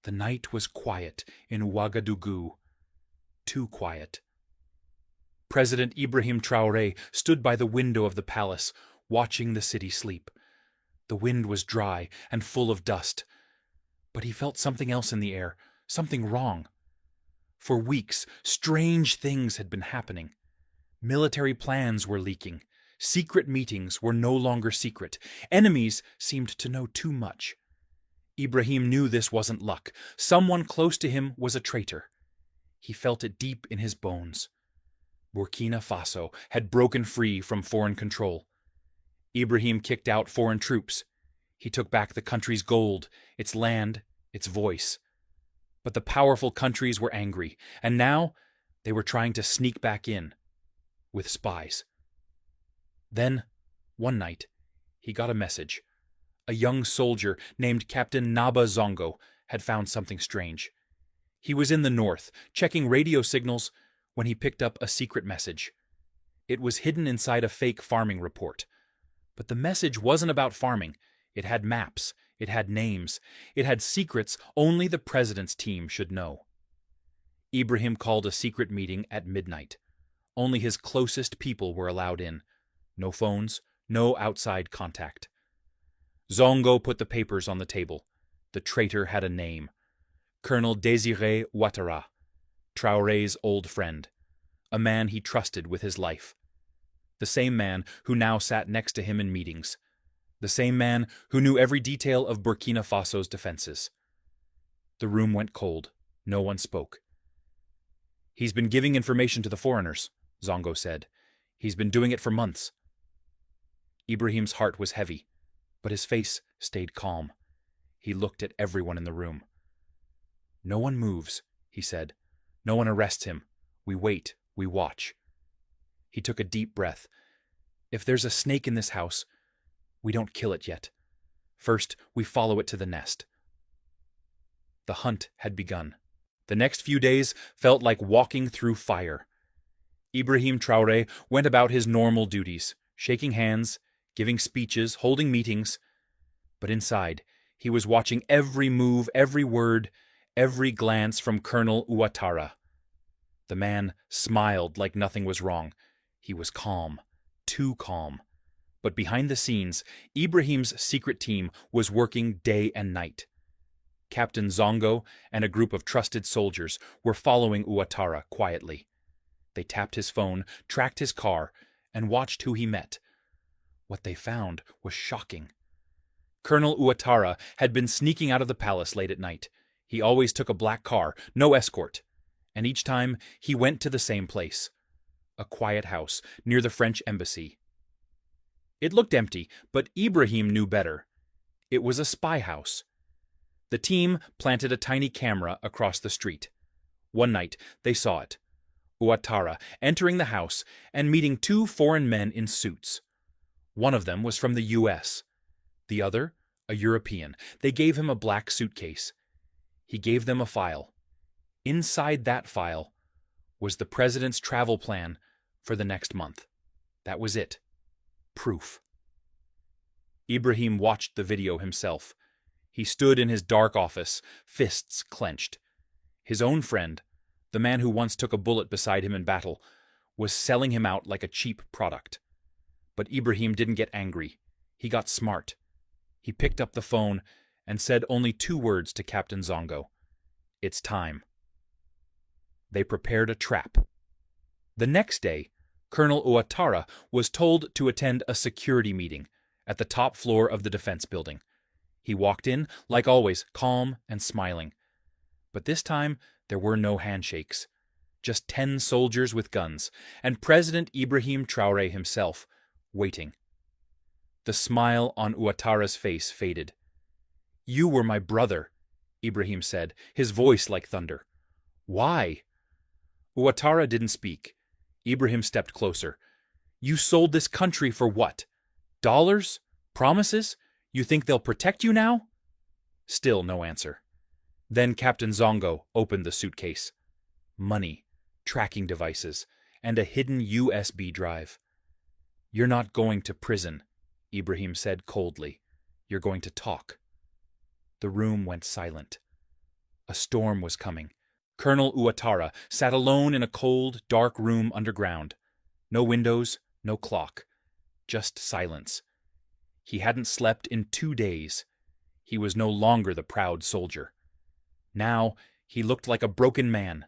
The night was quiet in Ouagadougou, too quiet. President Ibrahim Traore stood by the window of the palace, watching the city sleep. The wind was dry and full of dust, but he felt something else in the air, something wrong. For weeks, strange things had been happening. Military plans were leaking. Secret meetings were no longer secret. Enemies seemed to know too much. Ibrahim knew this wasn't luck. Someone close to him was a traitor. He felt it deep in his bones. Burkina Faso had broken free from foreign control. Ibrahim kicked out foreign troops. He took back the country's gold, its land, its voice. But the powerful countries were angry, and now they were trying to sneak back in with spies. Then, one night, he got a message. A young soldier named Captain Naba Zongo had found something strange. He was in the north, checking radio signals, when he picked up a secret message. It was hidden inside a fake farming report. But the message wasn't about farming. It had maps. It had names. It had secrets only the president's team should know. Ibrahim called a secret meeting at midnight. Only his closest people were allowed in. No phones, no outside contact. Zongo put the papers on the table. The traitor had a name. Colonel Désiré Ouattara, Traore's old friend, a man he trusted with his life. The same man who now sat next to him in meetings. The same man who knew every detail of Burkina Faso's defenses. The room went cold. No one spoke. "He's been giving information to the foreigners," Zongo said. "He's been doing it for months." Ibrahim's heart was heavy, but his face stayed calm. He looked at everyone in the room. "No one moves," he said. "No one arrests him. We wait. We watch." He took a deep breath. "If there's a snake in this house, we don't kill it yet. First, we follow it to the nest." The hunt had begun. The next few days felt like walking through fire. Ibrahim Traore went about his normal duties, shaking hands, giving speeches, holding meetings. But inside, he was watching every move, every word, every glance from Colonel Ouattara. The man smiled like nothing was wrong. He was calm, too calm. But behind the scenes, Ibrahim's secret team was working day and night. Captain Zongo and a group of trusted soldiers were following Ouattara quietly. They tapped his phone, tracked his car, and watched who he met. What they found was shocking. Colonel Ouattara had been sneaking out of the palace late at night. He always took a black car, no escort. And each time, he went to the same place. A quiet house near the French embassy. It looked empty, but Ibrahim knew better. It was a spy house. The team planted a tiny camera across the street. One night, they saw it. Ouattara entering the house and meeting two foreign men in suits. One of them was from the U.S., the other, a European. They gave him a black suitcase. He gave them a file. Inside that file was the president's travel plan for the next month. That was it. Proof. Ibrahim watched the video himself. He stood in his dark office, fists clenched. His own friend, the man who once took a bullet beside him in battle, was selling him out like a cheap product. But Ibrahim didn't get angry. He got smart. He picked up the phone and said only 2 words to Captain Zongo. "It's time." They prepared a trap. The next day, Colonel Ouattara was told to attend a security meeting at the top floor of the defense building. He walked in, like always, calm and smiling. But this time, there were no handshakes. Just 10 soldiers with guns, and President Ibrahim Traore himself, waiting. The smile on Ouattara's face faded. "You were my brother," Ibrahim said, his voice like thunder. "Why?" Ouattara didn't speak. Ibrahim stepped closer. "You sold this country for what? Dollars? Promises? You think they'll protect you now?" Still no answer. Then Captain Zongo opened the suitcase. Money, tracking devices, and a hidden USB drive. "You're not going to prison," Ibrahim said coldly. "You're going to talk." The room went silent. A storm was coming. Colonel Uatara sat alone in a cold, dark room underground. No windows, no clock. Just silence. He hadn't slept in 2 days. He was no longer the proud soldier. Now he looked like a broken man.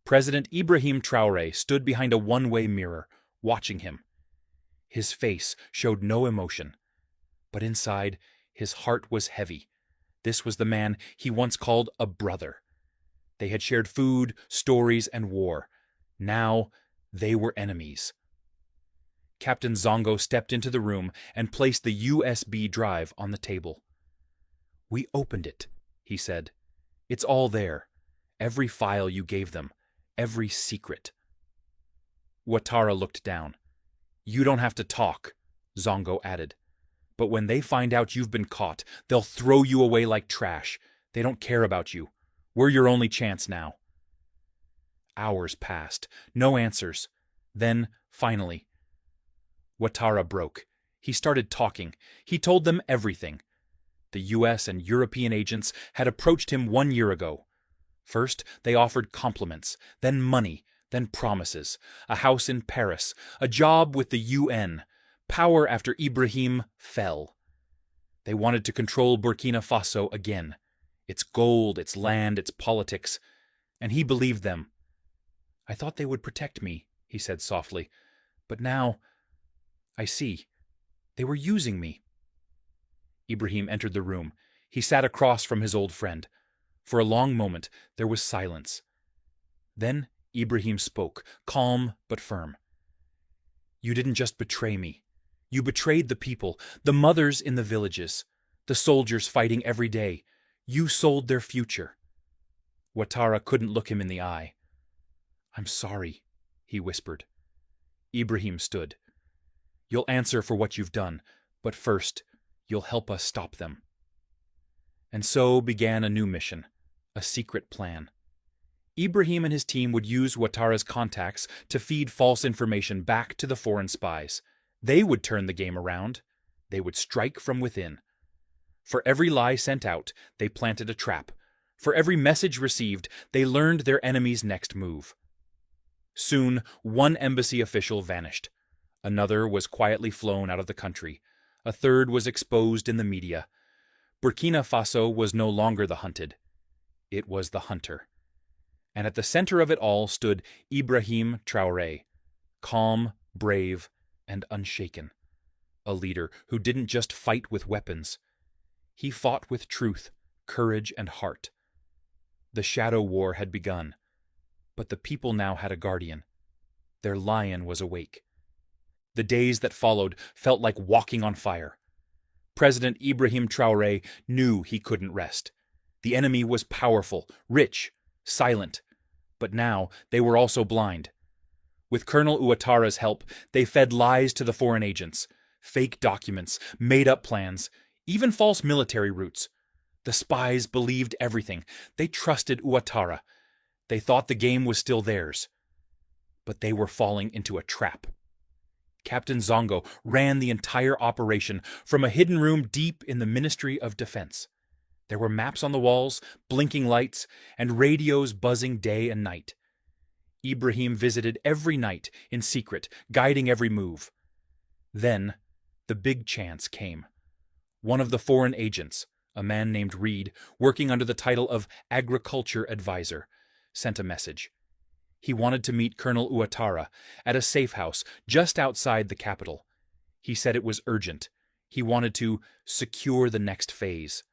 President Ibrahim Traore stood behind a one-way mirror, watching him. His face showed no emotion, but inside his heart was heavy. This was the man he once called a brother. They had shared food, stories, and war. Now they were enemies. Captain Zongo stepped into the room and placed the USB drive on the table. "We opened it," he said. "It's all there. Every file you gave them. Every secret." Uatara looked down. "You don't have to talk," Zongo added. "But when they find out you've been caught, they'll throw you away like trash. They don't care about you. We're your only chance now." Hours passed. No answers. Then, finally, Uatara broke. He started talking. He told them everything. The US and European agents had approached him 1 year ago. First, they offered compliments, then money, then promises, a house in Paris, a job with the UN, power after Ibrahim fell. They wanted to control Burkina Faso again, its gold, its land, its politics, and he believed them. "I thought they would protect me," he said softly, "but now I see. They were using me." Ibrahim entered the room. He sat across from his old friend. For a long moment there was silence. Then Ibrahim spoke, calm but firm. "You didn't just betray me. You betrayed the people, the mothers in the villages, the soldiers fighting every day. You sold their future." Uatara couldn't look him in the eye. "I'm sorry," he whispered. Ibrahim stood. "You'll answer for what you've done, but first, you'll help us stop them." And so began a new mission, a secret plan. Ibrahim and his team would use Uatara's contacts to feed false information back to the foreign spies. They would turn the game around. They would strike from within. For every lie sent out, they planted a trap. For every message received, they learned their enemy's next move. Soon, one embassy official vanished. Another was quietly flown out of the country. A third was exposed in the media. Burkina Faso was no longer the hunted. It was the hunter. And at the center of it all stood Ibrahim Traore, calm, brave, and unshaken. A leader who didn't just fight with weapons. He fought with truth, courage, and heart. The shadow war had begun, but the people now had a guardian. Their lion was awake. The days that followed felt like walking on fire. President Ibrahim Traore knew he couldn't rest. The enemy was powerful, rich, silent, but now they were also blind. With Colonel Uatara's help, they fed lies to the foreign agents, fake documents, made-up plans, even false military routes. The spies believed everything. They trusted Uatara. They thought the game was still theirs. But they were falling into a trap. Captain Zongo ran the entire operation from a hidden room deep in the Ministry of Defense. There were maps on the walls, blinking lights, and radios buzzing day and night. Ibrahim visited every night in secret, guiding every move. Then, the big chance came. One of the foreign agents, a man named Reed, working under the title of Agriculture Advisor, sent a message. He wanted to meet Colonel Uatara at a safe house just outside the capital. He said it was urgent. He wanted to secure the next phase.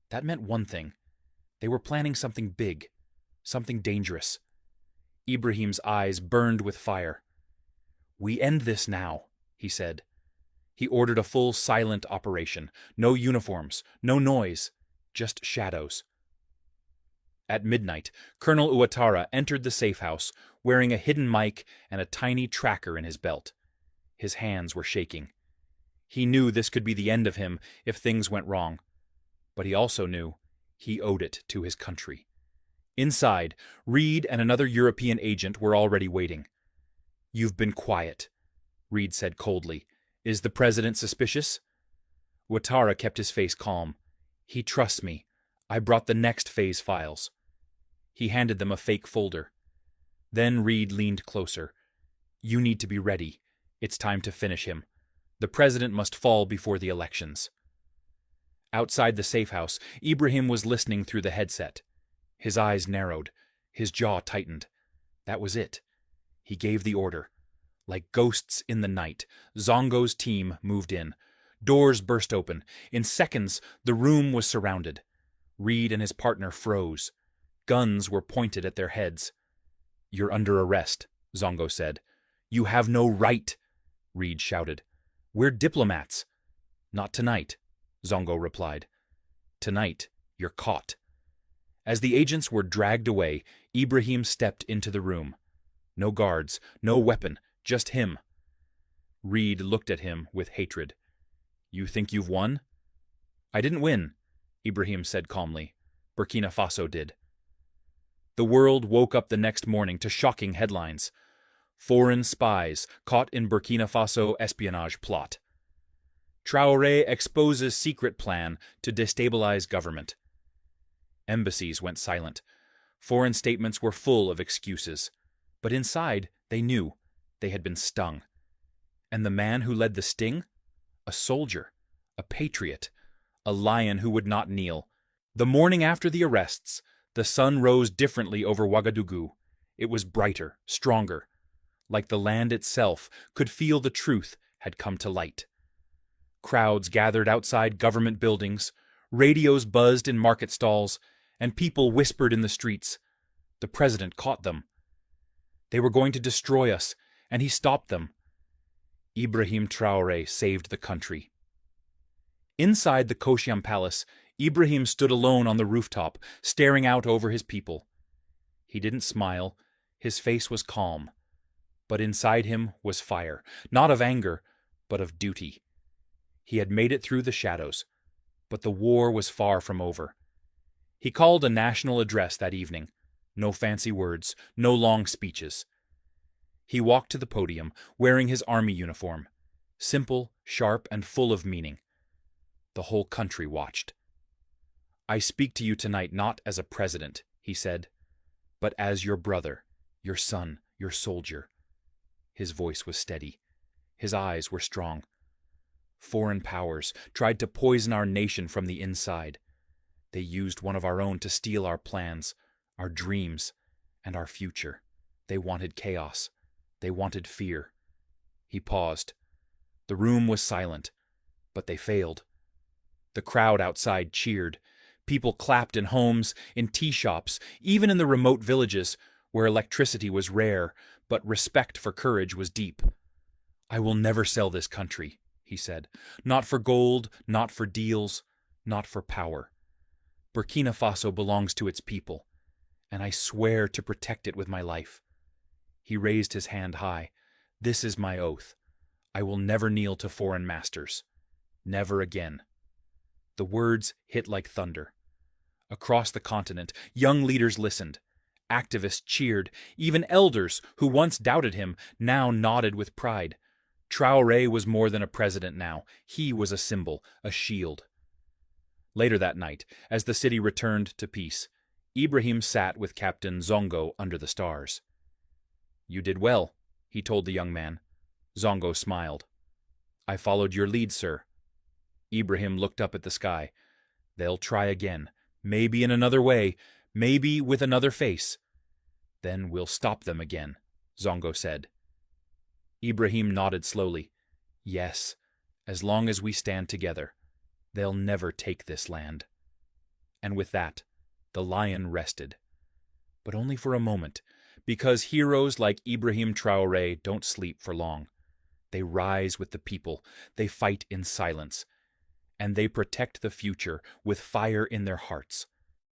That meant one thing. They were planning something big, something dangerous. Ibrahim's eyes burned with fire. "We end this now," he said. He ordered a full silent operation. No uniforms, no noise, just shadows. At midnight, Colonel Uatara entered the safe house, wearing a hidden mic and a tiny tracker in his belt. His hands were shaking. He knew this could be the end of him if things went wrong. But he also knew he owed it to his country. Inside, Reed and another European agent were already waiting. "You've been quiet," Reed said coldly. "Is the president suspicious?" Uatara kept his face calm. "He trusts me. I brought the next phase files. He handed them a fake folder. Then Reed leaned closer. You need to be ready. It's time to finish him. The president must fall before the elections. Outside the safe house, Ibrahim was listening through the headset. His eyes narrowed. His jaw tightened. That was it. He gave the order. Like ghosts in the night, Zongo's team moved in. Doors burst open. In seconds, the room was surrounded. Reed and his partner froze. Guns were pointed at their heads. You're under arrest, Zongo said. You have no right, Reed shouted. We're diplomats. Not tonight, Zongo replied. Tonight, you're caught. As the agents were dragged away, Ibrahim stepped into the room. No guards, no weapon, just him. Reed looked at him with hatred. You think you've won? I didn't win, Ibrahim said calmly. Burkina Faso did. The world woke up the next morning to shocking headlines. Foreign spies caught in Burkina Faso espionage plot. Traore exposes secret plan to destabilize government. Embassies went silent. Foreign statements were full of excuses. But inside, they knew they had been stung. And the man who led the sting? A soldier, a patriot, a lion who would not kneel. The morning after the arrests, the sun rose differently over Ouagadougou. It was brighter, stronger. Like the land itself could feel the truth had come to light. Crowds gathered outside government buildings, radios buzzed in market stalls, and people whispered in the streets. The president caught them. They were going to destroy us, and he stopped them. Ibrahim Traore saved the country. Inside the Koshiam Palace, Ibrahim stood alone on the rooftop, staring out over his people. He didn't smile. His face was calm. But inside him was fire, not of anger, but of duty. He had made it through the shadows, but the war was far from over. He called a national address that evening. No fancy words, no long speeches. He walked to the podium, wearing his army uniform. Simple, sharp, and full of meaning. The whole country watched. I speak to you tonight not as a president, he said, but as your brother, your son, your soldier. His voice was steady. His eyes were strong. Foreign powers tried to poison our nation from the inside. They used one of our own to steal our plans, our dreams, and our future. They wanted chaos. They wanted fear. He paused. The room was silent, but they failed. The crowd outside cheered. People clapped in homes, in tea shops, even in the remote villages where electricity was rare, but respect for courage was deep. I will never sell this country, he said. Not for gold, not for deals, not for power. Burkina Faso belongs to its people, and I swear to protect it with my life. He raised his hand high. This is my oath. I will never kneel to foreign masters. Never again. The words hit like thunder. Across the continent, young leaders listened. Activists cheered. Even elders who once doubted him now nodded with pride. Traore was more than a president now. He was a symbol, a shield. Later that night, as the city returned to peace, Ibrahim sat with Captain Zongo under the stars. You did well, he told the young man. Zongo smiled. I followed your lead, sir. Ibrahim looked up at the sky. They'll try again, maybe in another way, maybe with another face. Then we'll stop them again, Zongo said. Ibrahim nodded slowly. Yes, as long as we stand together. They'll never take this land. And with that, the lion rested. But only for a moment, because heroes like Ibrahim Traore don't sleep for long. They rise with the people, they fight in silence, and they protect the future with fire in their hearts.